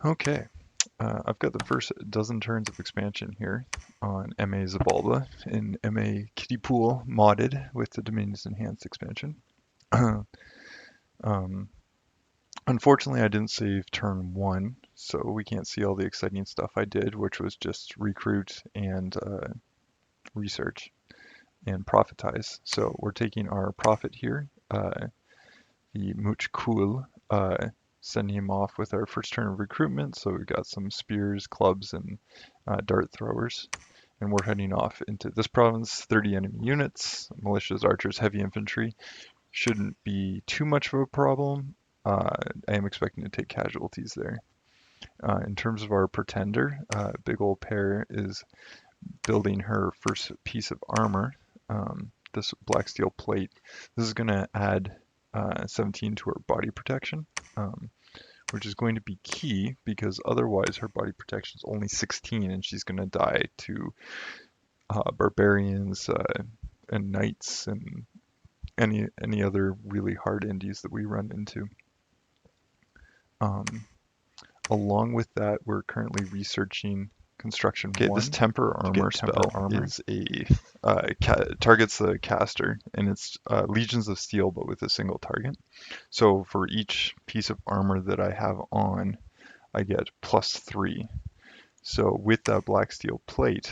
Okay, I've got the first dozen turns of expansion here on MA Xibalba in MA Kiddie Pool modded with the Dominions Enhanced expansion. um, Unfortunately, I didn't save turn one, so we can't see all the exciting stuff I did, which was just recruit and research and profitize. So we're taking our profit here, the Mooch Cool, sending him off with our first turn of recruitment. So we've got some spears, clubs, and dart throwers. And we're heading off into this province, 30 enemy units, militias, archers, heavy infantry. Shouldn't be too much of a problem. I am expecting to take casualties there. In terms of our pretender, Big Ol' Pear is building her first piece of armor, this black steel plate. This is going to add 17 to her body protection, which is going to be key because otherwise her body protection is only 16 and she's going to die to barbarians and knights and any other really hard indies that we run into. Um, Along with that, we're currently researching construction. Okay, this temper armor spell is a targets the caster, and it's legions of steel, but with a single target. So for each piece of armor that I have on, I get +3. So with that black steel plate,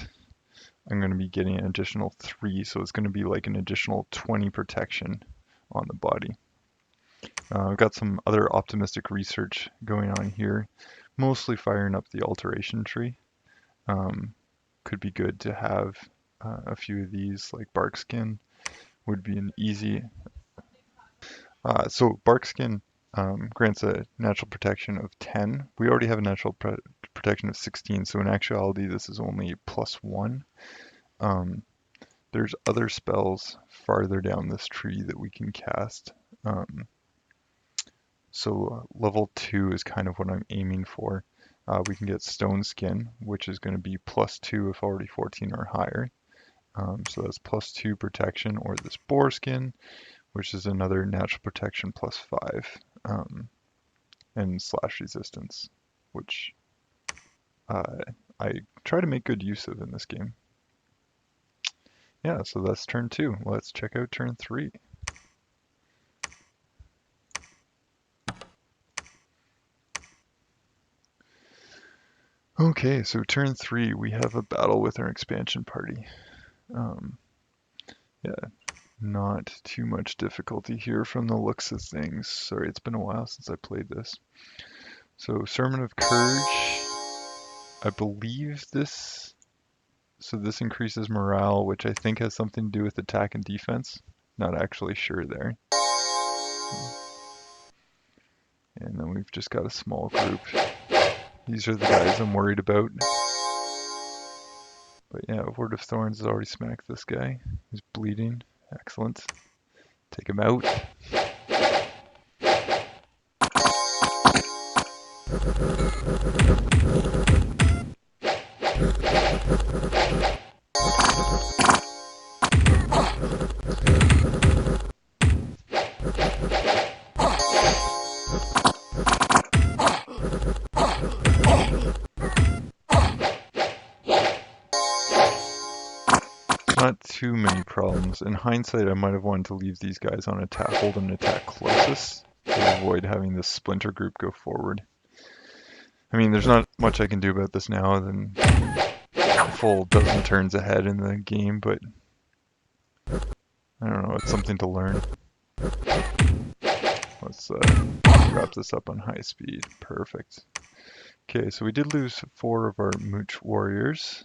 I'm going to be getting an additional 3, so it's going to be like an additional 20 protection on the body. I've got some other optimistic research going on here, mostly firing up the alteration tree. Could be good to have a few of these, like barkskin would be an easy. So barkskin grants a natural protection of 10. We already have a natural protection of 16, so in actuality this is only +1. There's other spells farther down this tree that we can cast. So level 2 is kind of what I'm aiming for. We can get Stone Skin, which is going to be +2 if already 14 or higher. So that's +2 protection, or this Boar Skin, which is another natural protection +5, and slash resistance, which I try to make good use of in this game. Yeah, so that's turn 2. Let's check out turn 3. Okay, so turn 3, we have a battle with our expansion party. Yeah, not too much difficulty here from the looks of things. Sorry, it's been a while since I played this. So Sermon of Courage, I believe this, so this increases morale, which I think has something to do with attack and defense. Not actually sure there. And then we've just got a small group. These are the guys I'm worried about. But yeah, Word of Thorns has already smacked this guy. He's bleeding. Excellent. Take him out. Not too many problems. In hindsight, I might have wanted to leave these guys on attack, hold an attack closest to avoid having this splinter group go forward. I mean, there's not much I can do about this now than a full dozen turns ahead in the game, but I don't know, it's something to learn. Let's wrap this up on high speed. Perfect. Okay, so we did lose 4 of our Mooch warriors.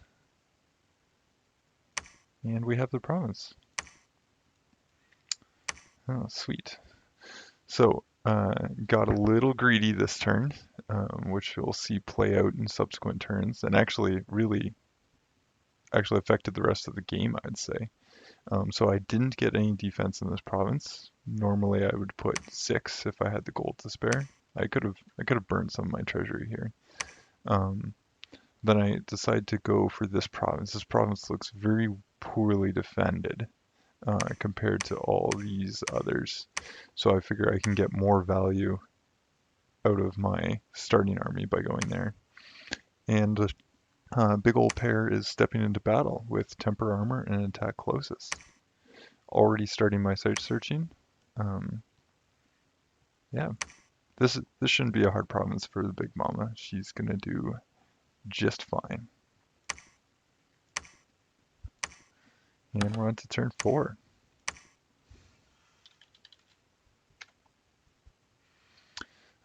And we have the province. Oh, sweet. So, got a little greedy this turn, which we'll see play out in subsequent turns, and actually really affected the rest of the game, I'd say. So I didn't get any defense in this province. Normally I would put 6 if I had the gold to spare. I could have burned some of my treasury here. Then I decided to go for this province. This province looks very poorly defended compared to all these others. So I figure I can get more value out of my starting army by going there. And big old pair is stepping into battle with temper armor and attack closest. Already starting my site searching. Yeah, this shouldn't be a hard province for the big mama. She's gonna do just fine. And we're on to turn 4.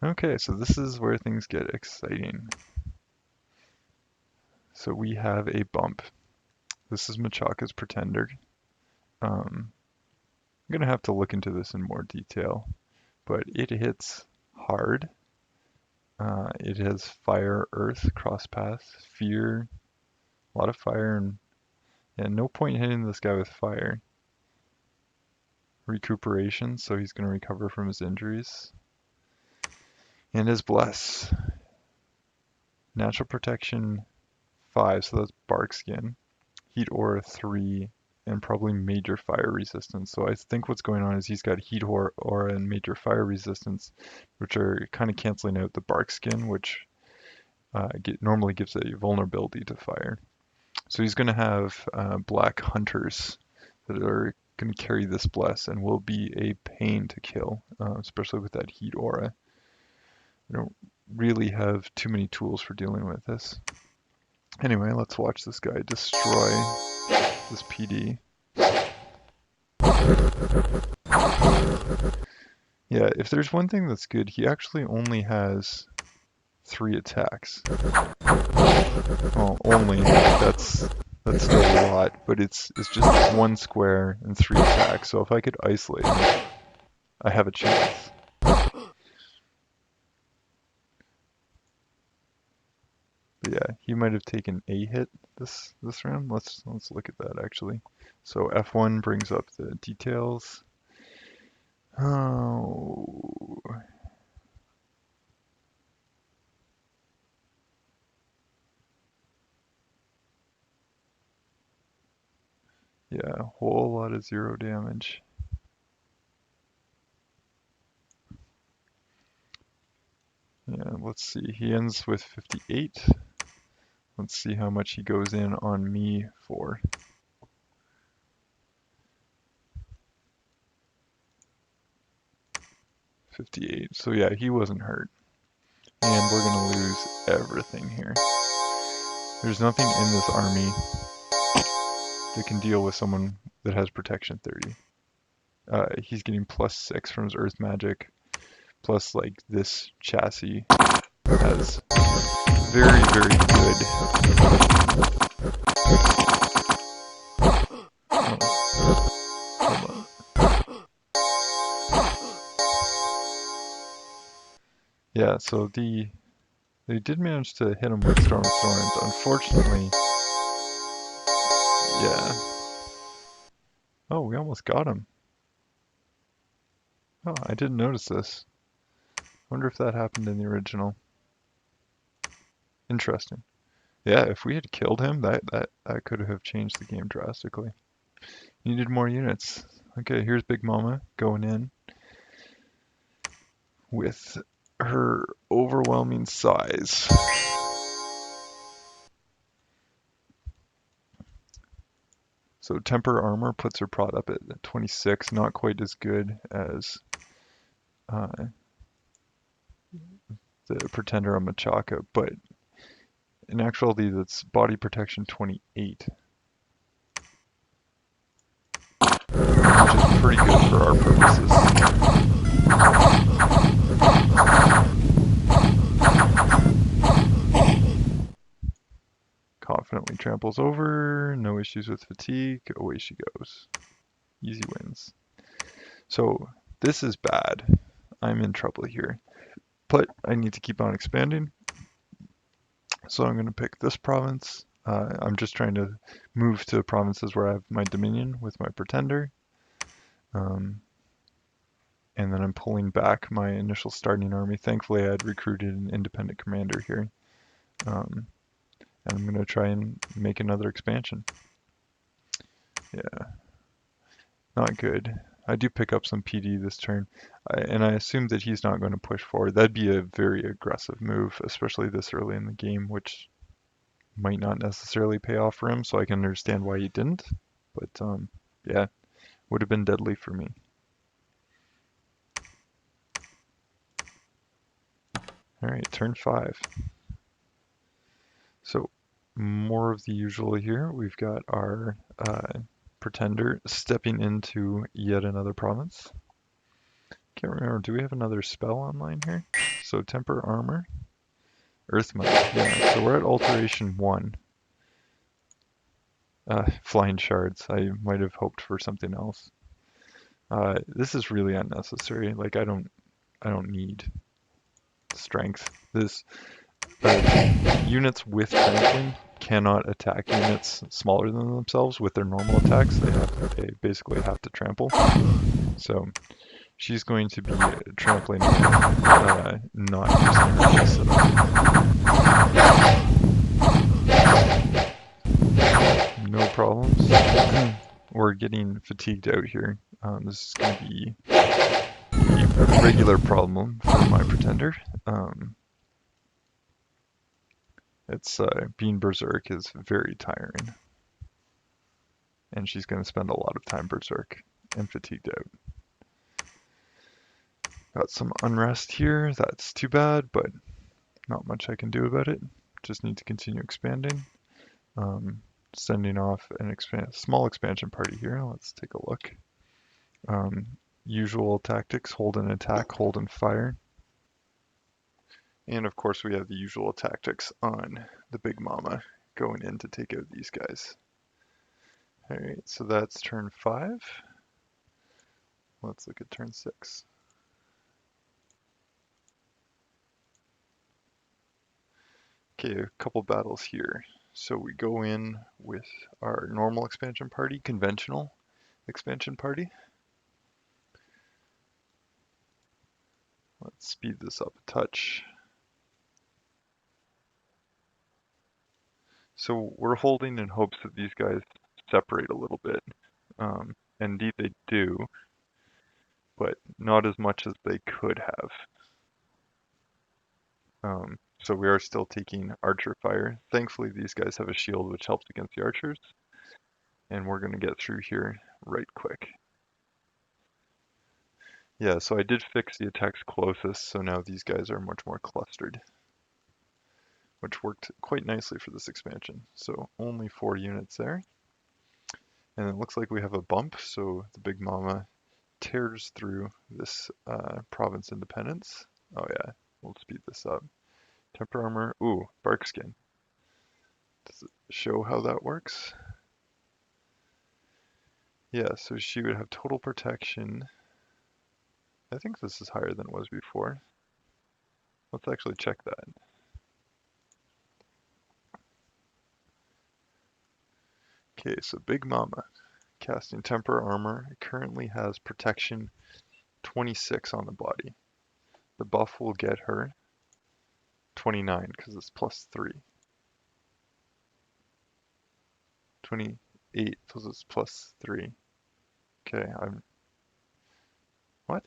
Okay, so this is where things get exciting. So we have a bump. This is Machaca's Pretender. I'm gonna have to look into this in more detail, but it hits hard. It has fire, earth, cross path, fear, a lot of fire, and no point hitting this guy with fire. Recuperation, so he's going to recover from his injuries. And his bless. Natural protection 5, so that's bark skin. Heat aura 3, and probably major fire resistance. So I think what's going on is he's got heat aura and major fire resistance, which are kind of canceling out the bark skin, which normally gives a vulnerability to fire. So he's going to have black hunters that are going to carry this bless and will be a pain to kill, especially with that heat aura. I don't really have too many tools for dealing with this. Anyway, let's watch this guy destroy this PD. Yeah, if there's one thing that's good, he actually only has 3 attacks. Well, only, that's still a lot, but it's just 1 square and 3 attacks, so if I could isolate him, I have a chance. But yeah, he might have taken a hit this round. Let's look at that actually. So F1 brings up the details. Oh. Yeah, a whole lot of 0 damage. Yeah, let's see. He ends with 58. Let's see how much he goes in on me for. 58. So yeah, he wasn't hurt. And we're gonna lose everything here. There's nothing in this army that can deal with someone that has protection 30. He's getting +6 from his earth magic, plus like this chassis has very, very good. Oh, hold on. Yeah, so they did manage to hit him with Storm of Thorns. Unfortunately, yeah. Oh, we almost got him. Oh, I didn't notice this. Wonder if that happened in the original. Interesting. Yeah, if we had killed him, that could have changed the game drastically. Needed more units. Okay, here's Big Mama going in with her overwhelming size. So temper armor puts her prot up at 26, not quite as good as the Pretender on Machaca, but in actuality that's body protection 28. Which is pretty good for our purposes. Confidently tramples over, no issues with fatigue, away she goes. Easy wins. So this is bad. I'm in trouble here. But I need to keep on expanding. So I'm going to pick this province. I'm just trying to move to provinces where I have my dominion with my pretender. And then I'm pulling back my initial starting army. Thankfully, I had recruited an independent commander here. And I'm going to try and make another expansion. Yeah, not good. I do pick up some PD this turn, and I assume that he's not going to push forward. That'd be a very aggressive move, especially this early in the game, which might not necessarily pay off for him, so I can understand why he didn't. But yeah, would have been deadly for me. All right, turn 5. So more of the usual here. We've got our Pretender stepping into yet another province. Can't remember, do we have another spell online here? So Temper Armor, Earthmount, yeah, so we're at Alteration 1. Flying Shards, I might have hoped for something else. This is really unnecessary, like I don't need strength. This units with trampling cannot attack units smaller than themselves with their normal attacks. They basically have to trample. So she's going to be trampling, not using that setup. No problems. We're getting fatigued out here. This is going to be a regular problem for my Pretender. It's being Berserk is very tiring. And she's going to spend a lot of time Berserk and fatigued out. Got some unrest here. That's too bad, but not much I can do about it. Just need to continue expanding. Sending off an small expansion party here. Let's take a look. Usual tactics, hold and attack, hold and fire. And of course we have the usual tactics on the Big Mama going in to take out these guys. Alright, so that's turn 5. Let's look at turn 6. Okay, a couple battles here. So we go in with our normal expansion party, conventional expansion party. Let's speed this up a touch. So we're holding in hopes that these guys separate a little bit. Indeed they do, but not as much as they could have. So we are still taking archer fire. Thankfully these guys have a shield which helps against the archers. And we're going to get through here right quick. Yeah, so I did fix the attacks closest, so now these guys are much more clustered, which worked quite nicely for this expansion. So only 4 units there. And it looks like we have a bump, so the Big Mama tears through this province independence. Oh yeah, we'll speed this up. Temper armor, ooh, bark skin. Does it show how that works? Yeah, so she would have total protection. I think this is higher than it was before. Let's actually check that. Okay, so Big Mama, casting Temper Armor, currently has protection 26 on the body. The buff will get her 29 because it's plus 3. 28 because it's plus 3. Okay, what?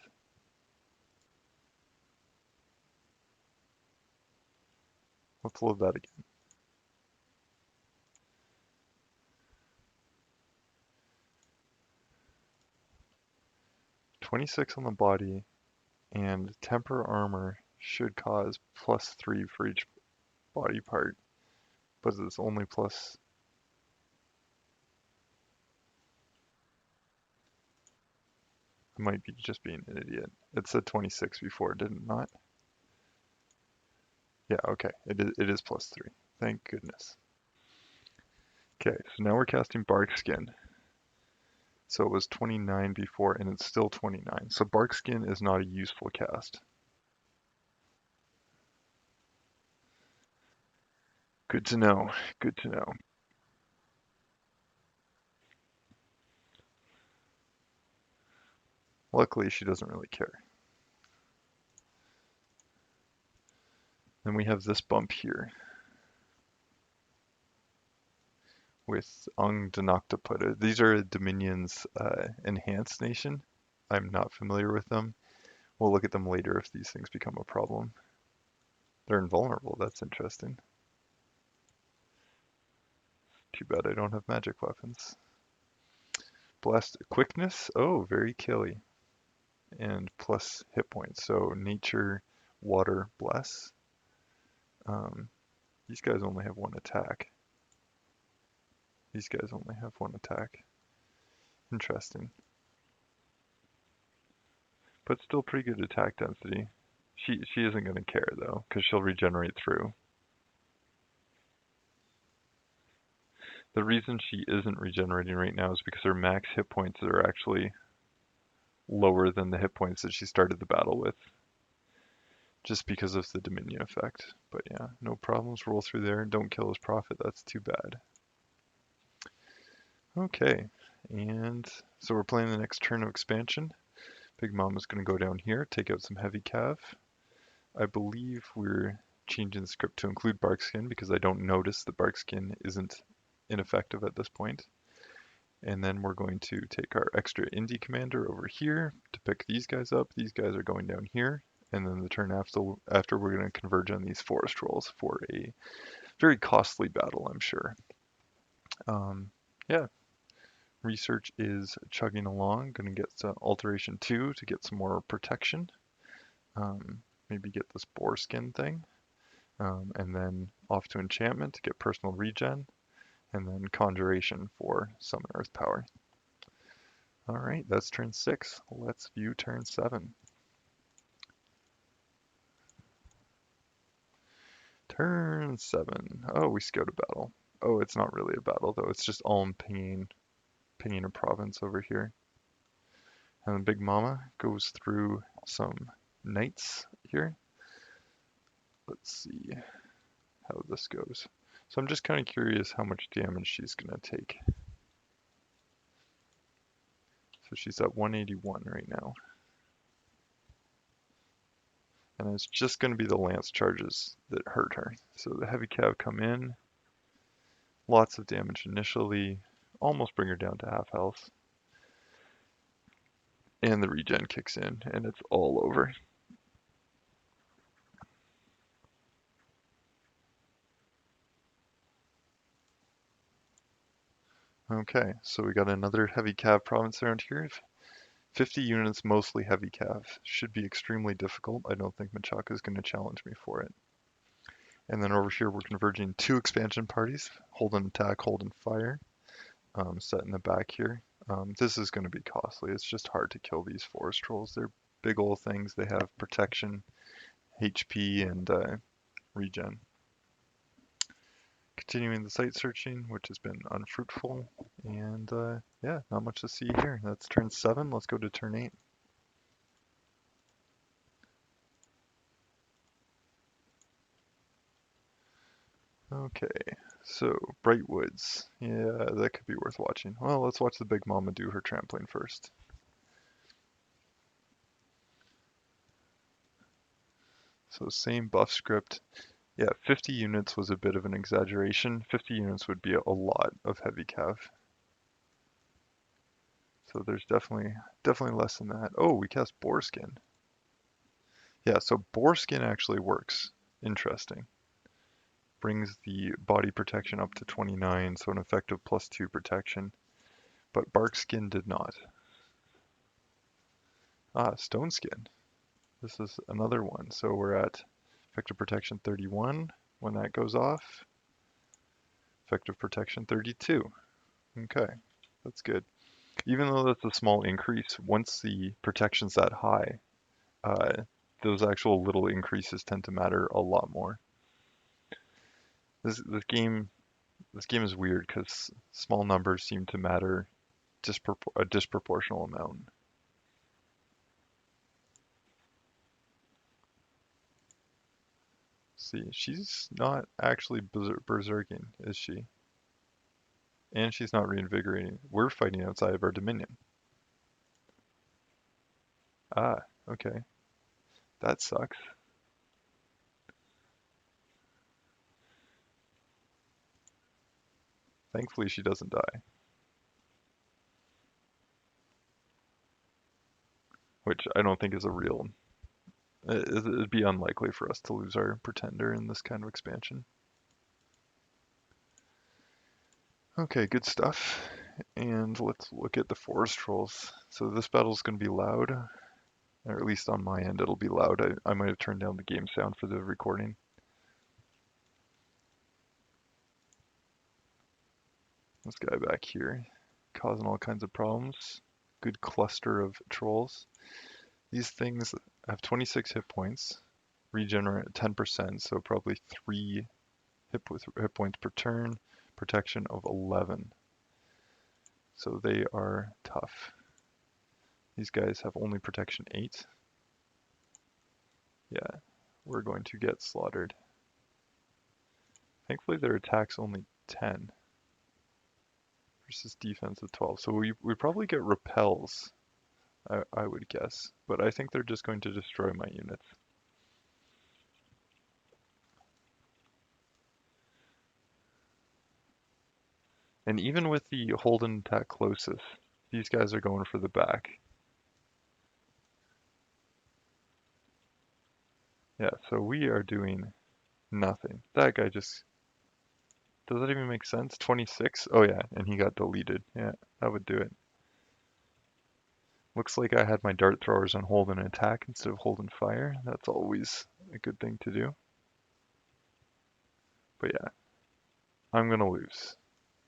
Let's load that again. "26 on the body, and Temper Armor should cause plus 3 for each body part, but it's only plus... I might be just being an idiot. It said 26 before, did it not? Yeah, okay, it is plus 3. Thank goodness. Okay, so now we're casting Bark Skin. So it was 29 before, and it's still 29. So Bark Skin is not a useful cast. Good to know. Good to know. Luckily, she doesn't really care. Then we have this bump here with Ung Danaktaputa. These are Dominion's enhanced nation. I'm not familiar with them. We'll look at them later if these things become a problem. They're invulnerable. That's interesting. Too bad I don't have magic weapons. Blast quickness. Oh, very killy. And plus hit points. So nature, water, bless. Um, these guys only have one attack. These guys only have one attack. Interesting. But still pretty good attack density. She isn't going to care though, because she'll regenerate through. The reason she isn't regenerating right now is because her max hit points are actually lower than the hit points that she started the battle with, just because of the Dominion effect. But yeah, no problems. Roll through there. Don't kill his prophet. That's too bad. Okay, and so we're playing the next turn of expansion. Big Mama's going to go down here, take out some heavy cav. I believe we're changing the script to include Barkskin because I don't notice that Barkskin isn't ineffective at this point. And then we're going to take our extra indie commander over here to pick these guys up. These guys are going down here. And then the turn after we're going to converge on these forest rolls for a very costly battle, I'm sure. Yeah, research is chugging along. Going to get alteration 2 to get some more protection. Maybe get this boar skin thing. And then off to enchantment to get personal regen. And then conjuration for summon earth power. Alright, that's turn 6. Let's view turn 7. Turn 7. Oh, we scout a battle. Oh, it's not really a battle though. It's just Ulm pinging a province over here. And the Big Mama goes through some knights here. Let's see how this goes. So I'm just kind of curious how much damage she's going to take. So she's at 181 right now. And it's just going to be the lance charges that hurt her. So the heavy cav come in, lots of damage initially, almost bring her down to half health. And the regen kicks in, and it's all over. Okay, so we got another heavy cav province around here. 50 units, mostly heavy cav. Should be extremely difficult. I don't think Machaca is going to challenge me for it. And then over here, we're converging 2 expansion parties. Hold and attack, hold and fire. Set in the back here. This is going to be costly. It's just hard to kill these forest trolls. They're big old things. They have protection, HP, and regen. Continuing the site searching, which has been unfruitful. And yeah, not much to see here. That's turn 7. Let's go to turn 8. Okay, so Bright Woods. Yeah, that could be worth watching. Well, let's watch the Big Mama do her trampling first. So same buff script. Yeah, 50 units was a bit of an exaggeration. 50 units would be a lot of heavy cav. So there's definitely less than that. Oh, we cast Boarskin. Yeah, so Boarskin actually works. Interesting. Brings the body protection up to 29, so an effective +2 protection. But Barkskin did not. Ah, Stone Skin. This is another one. So we're at effective protection 31 when that goes off. Effective protection 32. Okay, that's good. Even though that's a small increase, once the protection's that high, uh, those actual little increases tend to matter a lot more. This game is weird because small numbers seem to matter a disproportional amount. See, she's not actually berserking, is she? And she's not reinvigorating. We're fighting outside of our dominion. Ah, okay. That sucks. Thankfully, she doesn't die. which I don't think is a real. It'd be unlikely for us to lose our pretender in this kind of expansion. Okay, good stuff. And let's look at the forest trolls. So this battle's going to be loud, or at least on my end it'll be loud. I might have turned down the game sound for the recording. This guy back here, causing all kinds of problems. Good cluster of trolls. These things have 26 hit points, regenerate at 10%, so probably 3 hit points per turn, protection of 11. So they are tough. These guys have only protection 8. Yeah, we're going to get slaughtered. Thankfully their attack's only 10 versus defense of 12. So we probably get repels, I would guess. But I think they're just going to destroy my units. And even with the Holden attack closest, these guys are going for the back. Yeah, so we are doing nothing. That guy just... Does that even make sense? 26? Oh yeah, and he got deleted. Yeah, that would do it. Looks like I had my dart throwers on hold and attack instead of hold and fire. That's always a good thing to do. But yeah, I'm gonna lose.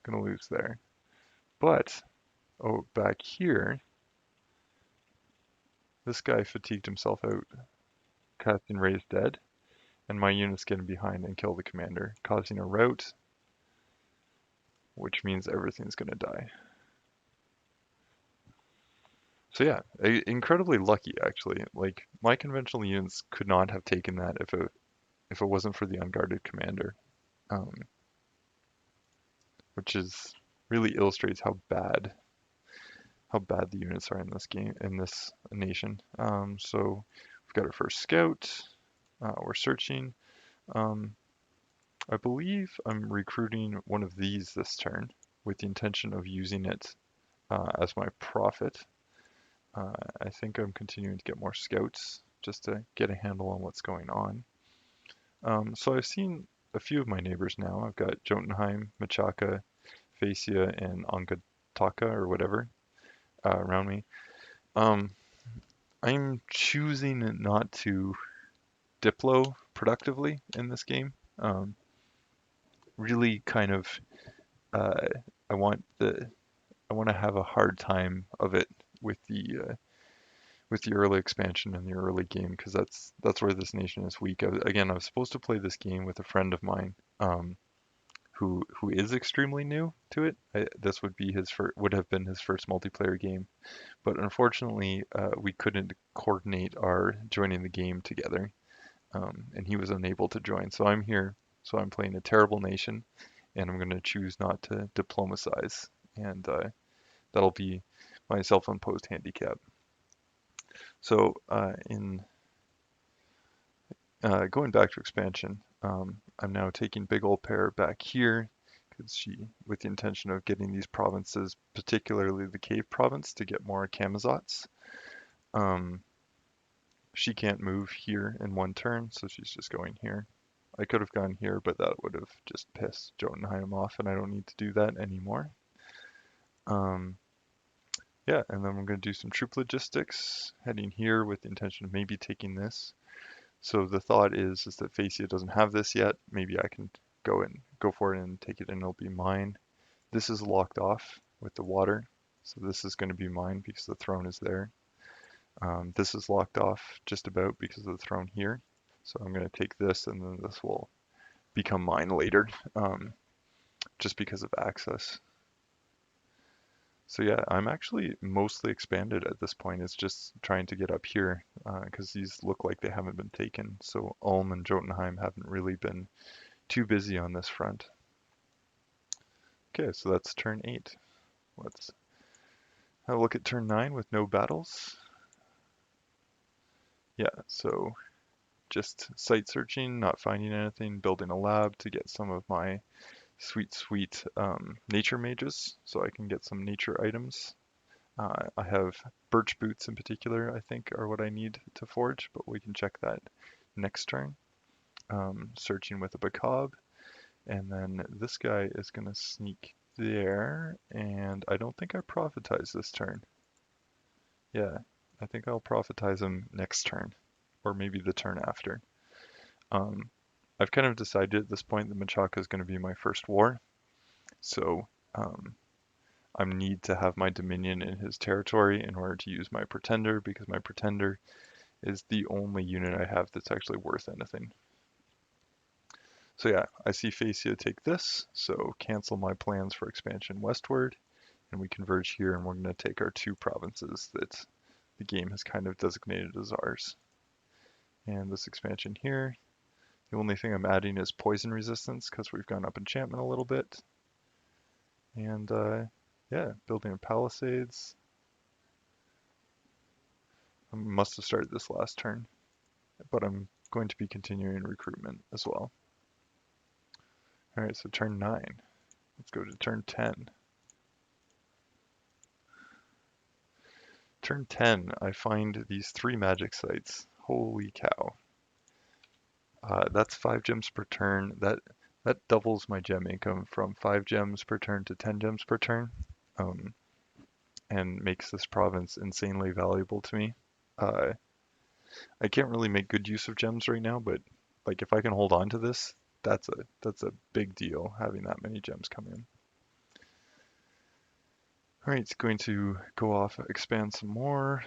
Gonna lose there. But, oh, back here, this guy fatigued himself out casting Raise Dead, and my unit's getting behind and kill the commander, causing a rout, which means everything's gonna die. So yeah, incredibly lucky actually. Like my conventional units could not have taken that if it wasn't for the unguarded commander, um, which is really illustrates how bad the units are in this game in this nation. So we've got our first scout. We're searching. Um, I believe I'm recruiting one of these this turn with the intention of using it as my profit. I think I'm continuing to get more scouts just to get a handle on what's going on. So I've seen a few of my neighbors now. I've got Jotunheim, Machaca, Facia, and Ongataka or whatever around me. Um, I'm choosing not to diplo productively in this game. Really kind of uh, I want I want to have a hard time of it with the early expansion and the early game because that's where this nation is weak. Again, I was supposed to play this game with a friend of mine who is extremely new to it. This would have been his first multiplayer game, but unfortunately we couldn't coordinate our joining the game together, and he was unable to join. So I'm here. So I'm playing a terrible nation, and I'm going to choose not to diplomatize, and that'll be my self-imposed handicap. So in going back to expansion, I'm now taking Big Ol' Pear back here because with the intention of getting these provinces, particularly the Cave province, to get more Kamazots. Um, she can't move here in one turn, so she's just going here. I could have gone here, but that would have just pissed Jotunheim off, and I don't need to do that anymore. Yeah, and then we're going to do some troop logistics, heading here with the intention of maybe taking this. So the thought is that Facia doesn't have this yet. Maybe I can go for it and take it, and it'll be mine. This is locked off with the water, so this is going to be mine because the throne is there. This is locked off just about because of the throne here. So I'm going to take this, and then this will become mine later, just because of access. So yeah, I'm actually mostly expanded at this point. It's just trying to get up here because these look like they haven't been taken. So Ulm and Jotunheim haven't really been too busy on this front. Okay, so that's turn 8. Let's have a look at turn 9 with no battles. Yeah, so just site searching, not finding anything, building a lab to get some of my sweet nature mages so I can get some nature items. I have birch boots in particular, I think, are what I need to forge, but we can check that next turn. Searching with a Bacab, and then this guy is going to sneak there, and I don't think I profitize this turn. Yeah, I think I'll profitize him next turn, or maybe the turn after. Um, I've kind of decided at this point that Machaca is going to be my first war, so I need to have my Dominion in his territory in order to use my Pretender, because my Pretender is the only unit I have that's actually worth anything. So yeah, I see Facia take this, so cancel my plans for expansion westward, and we converge here, and we're going to take our two provinces that the game has kind of designated as ours. And this expansion here, the only thing I'm adding is poison resistance, because we've gone up enchantment a little bit. And yeah, building a palisades. I must have started this last turn, but I'm going to be continuing recruitment as well. Alright, so turn 9. Let's go to turn 10. Turn 10, I find these 3 magic sites. Holy cow. That's 5 gems per turn. That doubles my gem income from 5 gems per turn to 10 gems per turn, and makes this province insanely valuable to me. Uh, I can't really make good use of gems right now, but like if I can hold on to this, that's a big deal having that many gems come in. All right, it's going to go off, expand some more.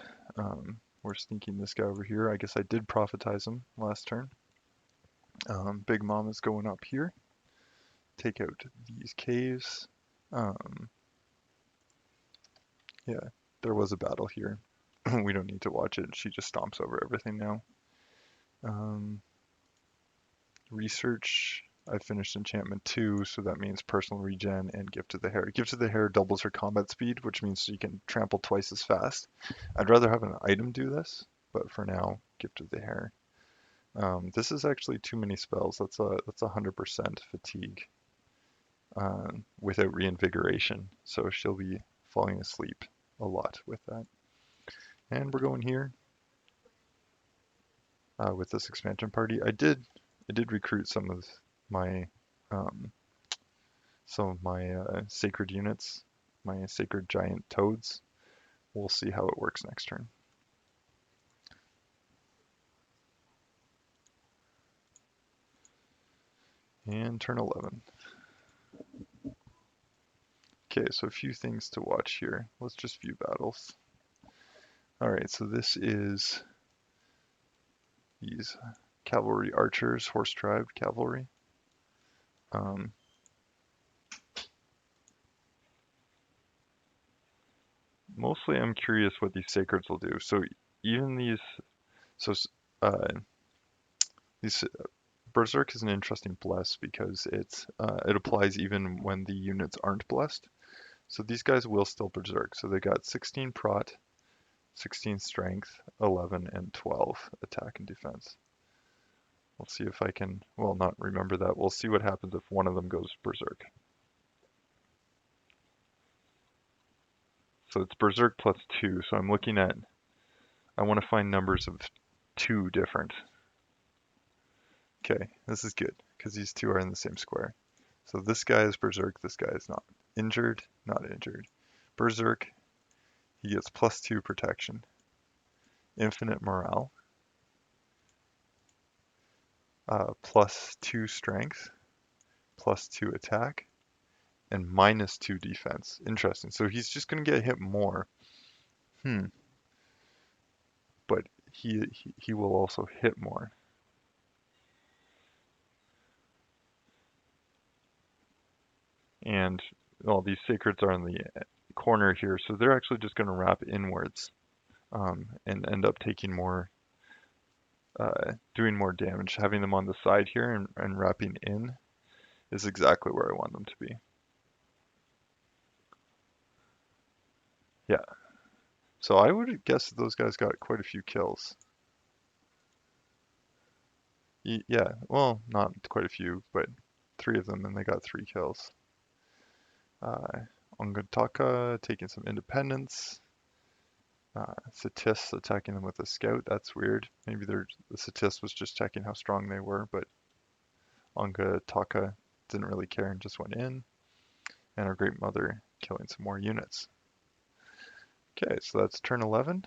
We're sneaking this guy over here. I guess I did profitize him last turn. Big Mom is going up here. Take out these caves. Yeah, there was a battle here. We don't need to watch it. She just stomps over everything now. Research. I finished enchantment 2, so that means personal regen and gift of the hair. Gift of the hair doubles her combat speed, which means she can trample twice as fast. I'd rather have an item do this, but for now, gift of the hair. This is actually too many spells. That's 100% fatigue without reinvigoration, so she'll be falling asleep a lot with that. And we're going here with this expansion party. I did recruit my um, some of my sacred units, my sacred giant toads. We'll see how it works next turn. And turn 11. Okay, so a few things to watch here. Let's just view battles. Alright, so this is these cavalry archers, horse tribe cavalry. Mostly I'm curious what these sacreds will do. So even so uh, these Berserk is an interesting bless because it applies even when the units aren't blessed. So these guys will still Berserk. So they got 16 prot, 16 strength, 11, and 12 attack and defense. We'll see if I can, well, not remember that. We'll see what happens if one of them goes Berserk. So it's Berserk plus 2. So I'm looking at, I want to find numbers of 2 different. Okay, this is good because these 2 are in the same square. So this guy is Berserk, this guy is not. Injured, not injured. Berserk, he gets plus 2 protection. Infinite morale. Plus 2 strength. Plus 2 attack. And minus 2 defense. Interesting. So he's just going to get hit more. But he will also hit more. And all these sacreds are in the corner here, so they're actually just going to wrap inwards and end up taking more, doing more damage. Having them on the side here and wrapping in is exactly where I want them to be. Yeah. So I would guess that those guys got quite a few kills. Yeah, well, not quite a few, but 3 of them, and they got 3 kills. Ongataka taking some independence. Satis attacking them with a scout. That's weird. Maybe the Satis was just checking how strong they were, but Onga Taka didn't really care and just went in. And our Great Mother killing some more units. Okay, so that's turn 11.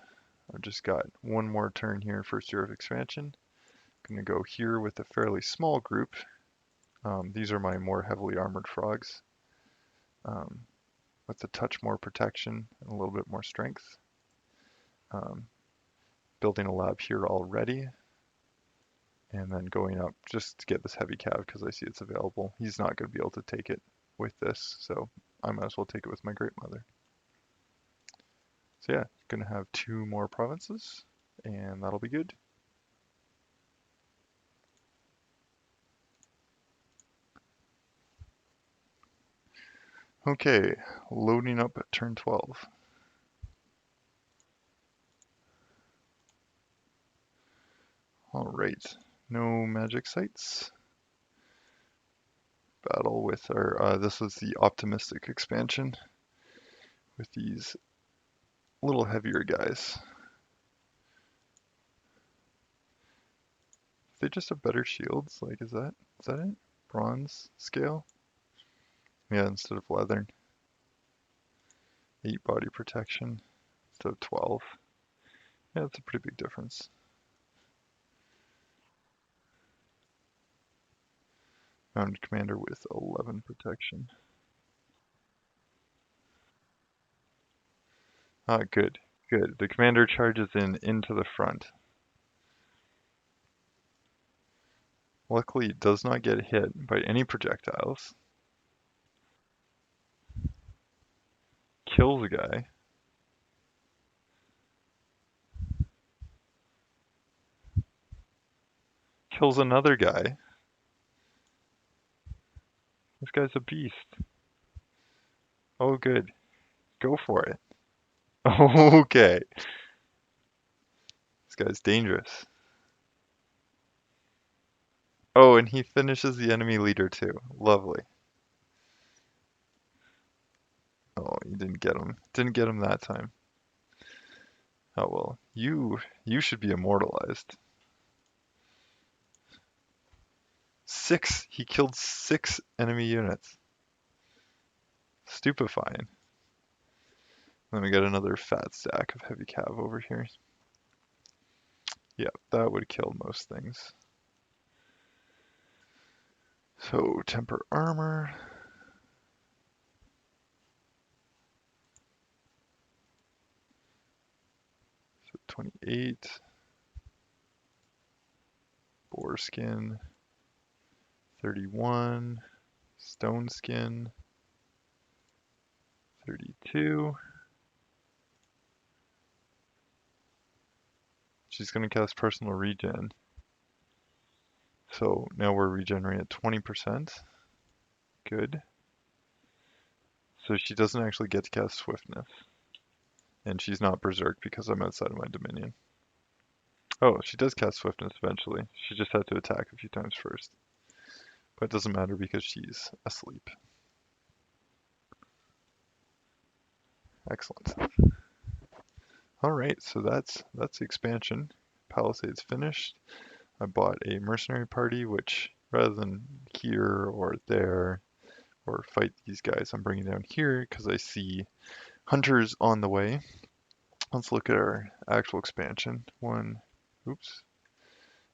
I've just got one more turn here, first year of expansion. I'm going to go here with a fairly small group. These are my more heavily armored frogs, um, with a touch more protection and a little bit more strength. Um, Building a lab here already, and then going up just to get this heavy cav because I see it's available. He's not going to be able to take it with this, so I might as well take it with my Great Mother. So yeah, going to have 2 more provinces, and that'll be good. Okay, loading up at turn 12. Alright, no magic sites. Battle with our, this was the optimistic expansion with these little heavier guys. They just have better shields, like is that it? Bronze scale? Yeah, instead of leather. 8 body protection instead of 12. Yeah, that's a pretty big difference. Mounted commander with 11 protection. Ah, good, good. The commander charges in into the front. Luckily, it does not get hit by any projectiles. Kills a guy. Kills another guy. This guy's a beast. Oh, good. Go for it. Okay. This guy's dangerous. Oh, and he finishes the enemy leader too. Lovely. Oh, you didn't get him. Didn't get him that time. Oh well. You should be immortalized. 6. He killed 6 enemy units. Stupefying. Let me get another fat stack of heavy cav over here. Yeah, that would kill most things. So, temper armor. So 28. Boar skin. 31. Stone skin. 32. She's going to cast personal regen. So now we're regenerating at 20%. Good. So she doesn't actually get to cast swiftness. And she's not berserk because I'm outside of my dominion. Oh, she does cast swiftness eventually. She just had to attack a few times first. But it doesn't matter because she's asleep. Excellent. Alright, so that's the expansion. Palisades finished. I bought a mercenary party, which rather than here or there or fight these guys, I'm bringing down here because I see hunters on the way. Let's look at our actual expansion. Oops,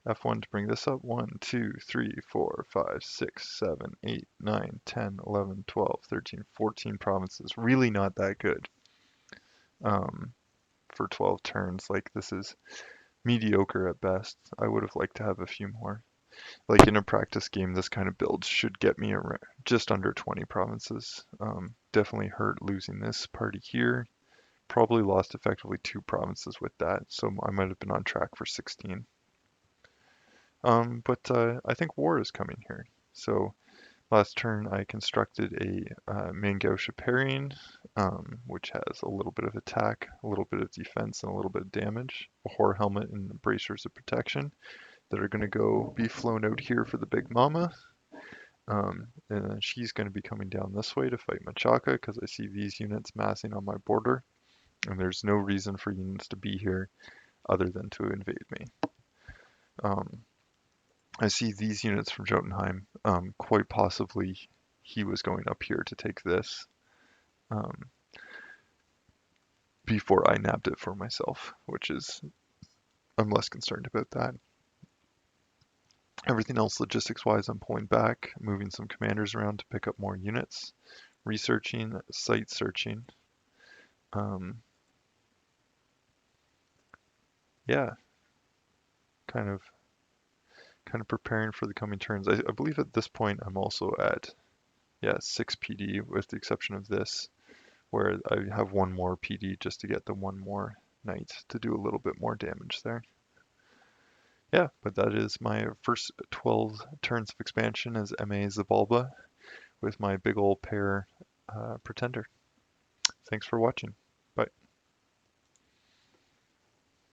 F1 to bring this up. 1, 2, 3, 4, 5, 6, 7, 8, 9, 10, 11, 12, 13, 14 provinces. Really not that good for 12 turns. Like, this is mediocre at best. I would have liked to have a few more. Like, in a practice game, this kind of build should get me around just under 20 provinces. Definitely hurt losing this party here. Probably lost effectively 2 provinces with that, so I might have been on track for 16. But I think war is coming here. So last turn I constructed a Mangao Shiparian, which has a little bit of attack, a little bit of defense, and a little bit of damage. A Horror Helmet and bracers of protection that are going to be flown out here for the Big Mama. And then she's going to be coming down this way to fight Machaca because I see these units massing on my border. And there's no reason for units to be here other than to invade me. Um, I see these units from Jotunheim. Quite possibly he was going up here to take this um, before I nabbed it for myself, which is, I'm less concerned about that. Everything else logistics-wise, I'm pulling back, moving some commanders around to pick up more units, researching, site searching. Um, yeah, kind of preparing for the coming turns. I believe at this point I'm also at, yeah, 6 PD with the exception of this, where I have one more PD just to get the one more knight to do a little bit more damage there. Yeah, but that is my first 12 turns of expansion as MA Xibalba with my big old pair pretender. Thanks for watching.